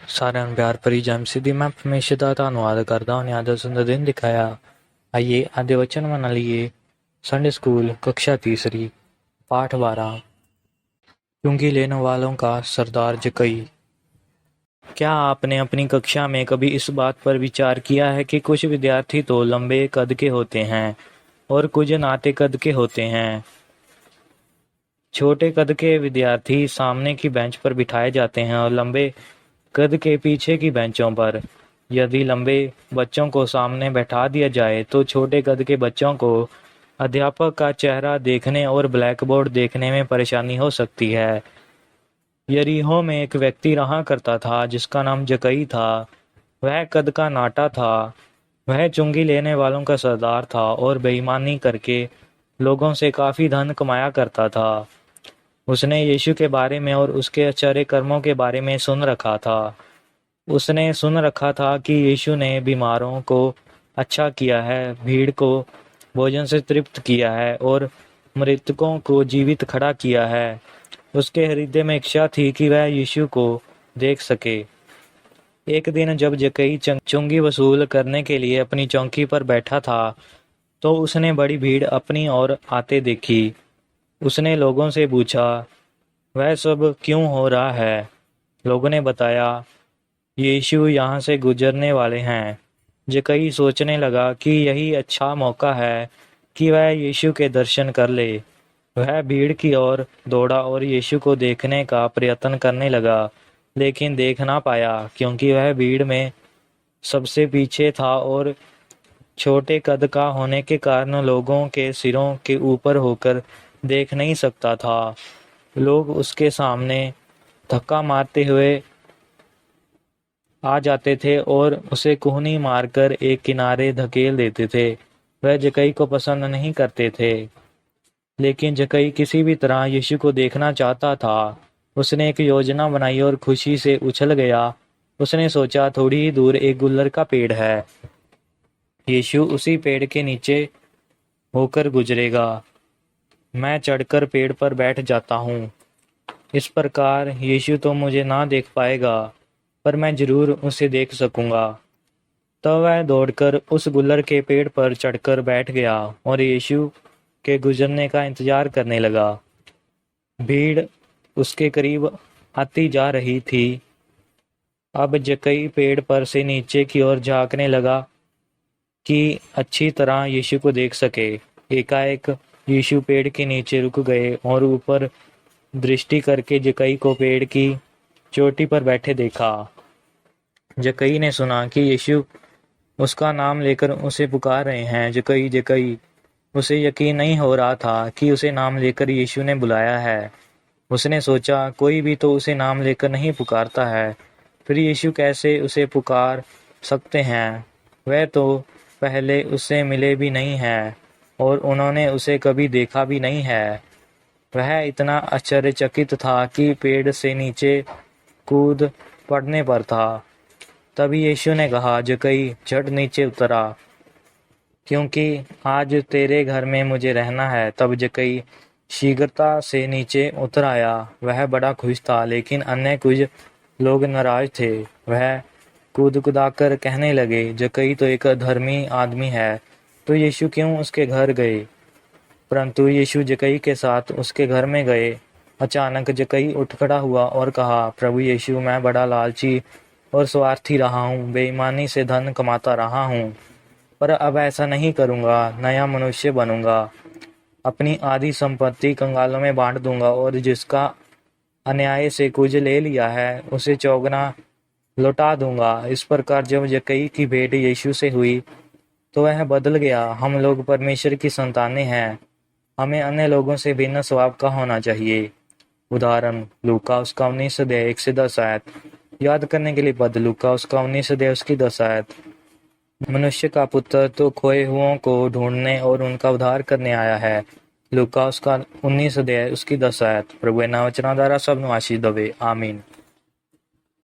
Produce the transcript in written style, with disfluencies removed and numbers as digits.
ਸਾਰਿਆਂ ਨੂੰ ਪਿਆਰ ਭਰੀ ਜੈ ਮਸੀਹ ਦੀ। ਮੈਂ ਪਰਮੇਸ਼ਰ ਦਾ ਧੰਨਵਾਦ ਕਰਦਾ ਹਾਂ ਅੱਜ ਦਾ ਸੁੰਦਰ दिन दिखाया। आइए आद्य वचन बना लिए। संडे स्कूल कक्षा तीसरी पाठ 12 चुंगी लेने वालों का सरदार जकई। क्या आपने अपनी कक्षा में कभी इस बात पर विचार किया है कि कुछ विद्यार्थी तो लंबे कद के होते हैं और कुछ नाटे कद के होते हैं। छोटे कद के विद्यार्थी सामने की बेंच पर बिठाए जाते हैं और लंबे कद के पीछे की बेंचों पर। यदि लंबे बच्चों को सामने बैठा दिया जाए तो छोटे कद के बच्चों को अध्यापक का चेहरा देखने और ब्लैक बोर्ड देखने में परेशानी हो सकती है। यरीहो में एक व्यक्ति रहा करता था जिसका नाम जकई था। वह कद का नाटा था। वह चुंगी लेने वालों का सरदार था और बेईमानी करके लोगों से काफी धन कमाया करता था। उसने यीशु के बारे में और उसके आश्चर्य कर्मों के बारे में सुन रखा था। उसने सुन रखा था कि यीशु ने बीमारों को अच्छा किया है, भीड़ को भोजन से तृप्त किया है और मृतकों को जीवित खड़ा किया है। उसके हृदय में इच्छा थी कि वह यीशु को देख सके। एक दिन जब जकई चुंगी वसूल करने के लिए अपनी चौकी पर बैठा था तो उसने बड़ी भीड़ अपनी ओर आते देखी। उसने लोगों से पूछा, वह सब क्यों हो रहा है? लोगों ने बताया, यीशु यहाँ से गुजरने वाले हैं। जकई सोचने लगा कि यही अच्छा मौका है कि वह यीशु के दर्शन कर ले। वह भीड़ की ओर दौड़ा और यीशु को देखने का प्रयत्न करने लगा, लेकिन देख ना पाया क्योंकि वह भीड़ में सबसे पीछे था और छोटे कद का होने के कारण लोगों के सिरों के ऊपर होकर देख नहीं सकता था। लोग उसके सामने धक्का मारते हुए आ जाते थे और उसे कोहनी मारकर एक किनारे धकेल देते थे। वह जकई को पसंद नहीं करते थे, लेकिन जकई किसी भी तरह यीशु को देखना चाहता था। उसने एक योजना बनाई और खुशी से उछल गया। उसने सोचा, थोड़ी ही दूर एक गुल्लर का पेड़ है। यीशु उसी पेड़ के नीचे होकर गुजरेगा। मैं चढ़कर पेड़ पर बैठ जाता हूँ। इस प्रकार यीशु तो मुझे ना देख पाएगा, पर मैं जरूर उसे देख सकूंगा। तब वह दौड़कर उस गुल्लर के पेड़ पर चढ़कर बैठ गया और यीशु के गुजरने का इंतजार करने लगा। भीड़ उसके करीब आती जा रही थी। अब जकई पेड़ पर से नीचे की ओर झांकने लगा कि अच्छी तरह यीशु को देख सके। एकाएक यीशु पेड़ के नीचे रुक गए और ऊपर दृष्टि करके जकई को पेड़ की चोटी पर बैठे देखा। जकई ने सुना कि यीशु उसका नाम लेकर उसे पुकार रहे हैं, जकई जकई। उसे यकीन नहीं हो रहा था कि उसे नाम लेकर यीशु ने बुलाया है। उसने सोचा, कोई भी तो उसे नाम लेकर नहीं पुकारता है, फिर यीशु कैसे उसे पुकार सकते हैं? वह तो पहले उससे मिले भी नहीं हैं और उन्होंने उसे कभी देखा भी नहीं है। वह इतना आश्चर्यचकित था कि पेड़ से नीचे कूद पड़ने पर था। तभी यीशु ने कहा, जकई झट नीचे उतरा, क्योंकि आज तेरे घर में मुझे रहना है। तब जकई शीघ्रता से नीचे उतर आया। वह बड़ा खुश था, लेकिन अन्य कुछ लोग नाराज थे। वह कूद-कुदाकर कहने लगे, जकई तो एक धर्मी आदमी है, तो यीशु क्यों उसके घर गए? परंतु यीशु जकई के साथ उसके घर में गए। अचानक जकई उठ खड़ा हुआ और कहा, प्रभु यीशु, मैं बड़ा लालची और स्वार्थी रहा हूँ, बेईमानी से धन कमाता रहा हूँ, पर अब ऐसा नहीं करूँगा। नया मनुष्य बनूंगा, अपनी आधी संपत्ति कंगालों में बांट दूंगा और जिसका अन्याय से कुछ ले लिया है उसे चौगुना लौटा दूंगा। इस प्रकार जब जकई की भेंट यीशु से हुई तो वह बदल गया। हम लोग परमेश्वर की संतानें हैं। हमें अन्य लोगों से भिन्न स्वभाव का होना चाहिए। उदाहरण लूका उसका 19:1-10 आयत। याद करने के लिए पद लूका उसका 19:10 आयत। मनुष्य का पुत्र तो खोए हुओं को ढूंढने और उनका उद्धार करने आया है। लूका उसका 19:10 आयत। प्रभु ना वचना द्वारा सबनु आशीष दवे। आमीन।